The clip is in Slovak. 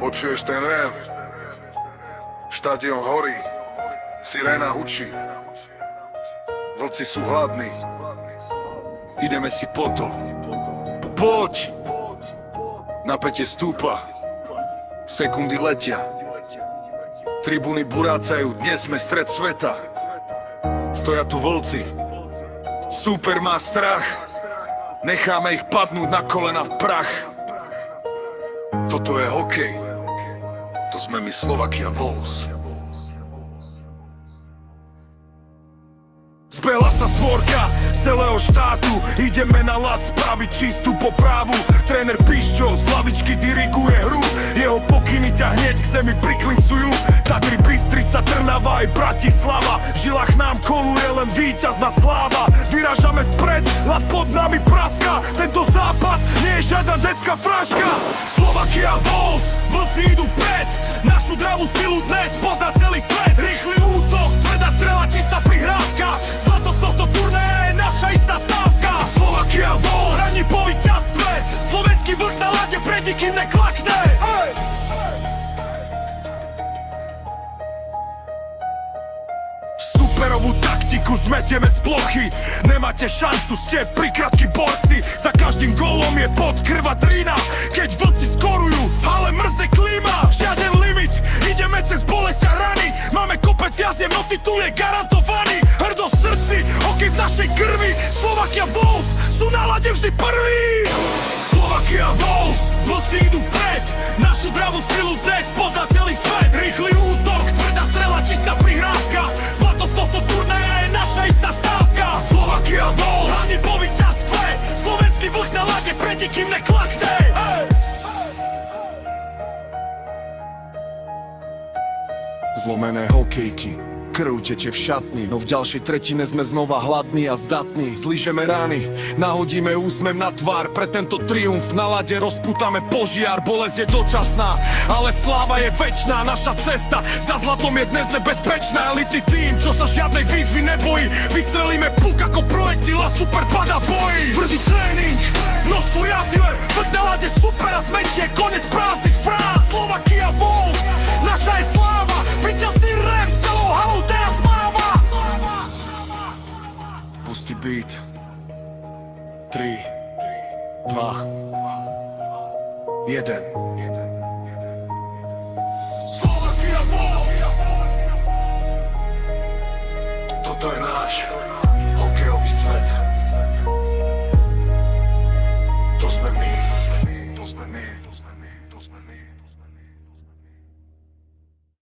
Počuješ ten rev? Štadión horí, siréna hučí. Vlci sú hladní, ideme si po to. Poď! Napätie stúpa, sekundy letia. Tribúny burácajú, dnes sme stred sveta. Stoja tu vlci, súper má strach. Necháme ich padnúť na kolena v prach. Toto je hokej, to sme my Slovakia Wolves. Zbehla sa svorka celého štátu, ideme na ľad spraviť čistú popravu. Tréner Pišťo z lavičky diriguje hru, jeho pokyny ťa hneď k zemi priklincujú. Tatry, Bystrica, Trnava aj Bratislava, v žilách nám koluje len víťazná sláva. Vyrážame vpred, ľad pod nami praska, tento zápas nie je žiadna detská fraška. Slovakia Wolves, vlci idú vpred, našu dravú silu dnes pozná celý svet. Rýchly útok, tvrdá strela, čistá prihrávka, zlato z tohto turnaja je naša istá stávka. Slovakia Wolves, hraní po víťazstve, slovenský vlk na lade pred nikým neklakne. Superovú taktiku zmetieme z plochy, nemáte šancu, ste prikrátky borci. Za každým gólom je pod krva drina, keď vlci skorujú, v hale mrzne klíma. Žiaden limit, ideme cez bolesť a rany, máme kopec jazdiem, no titul je garantovaný. Hrdosť v srdci, hokej v našej krvi, Slovakia Wolves sú na lade vždy prví. Slovakia Wolves, vlci idú vpred, našu dravú silu dnes pozná celý svet. Rýchly útok, tvrdá strela, čistá prihrávka, zlato z tohto turnaja je naša istá stávka. Slovakia Wolves, hlavne po víťazstve, slovenský vlk na lade pred nikým neklakne. Zlomené hokejky, krv teče v šatni, no v ďalšej tretine sme znova hladní a zdatní. Zližeme rány, nahodíme úsmev na tvár, pre tento triumf na lade rozpútame požiar. Bolesť je dočasná, ale sláva je večná. Naša cesta za zlatom je dnes nebezpečná. Elitný tým, čo sa žiadnej výzvy nebojí, vystrelíme puk ako projektil a super pada boji. Tvrdý tréning, množstvo jazive, vlk na lade super a zmetie konec prázdnych fráz. Slovakia Wolves, naša je sláva, víťazný rev celou halou teraz máva. Pustí beat, 3, 2, 1. Slovakia Wolves, toto je náš hokejový svet.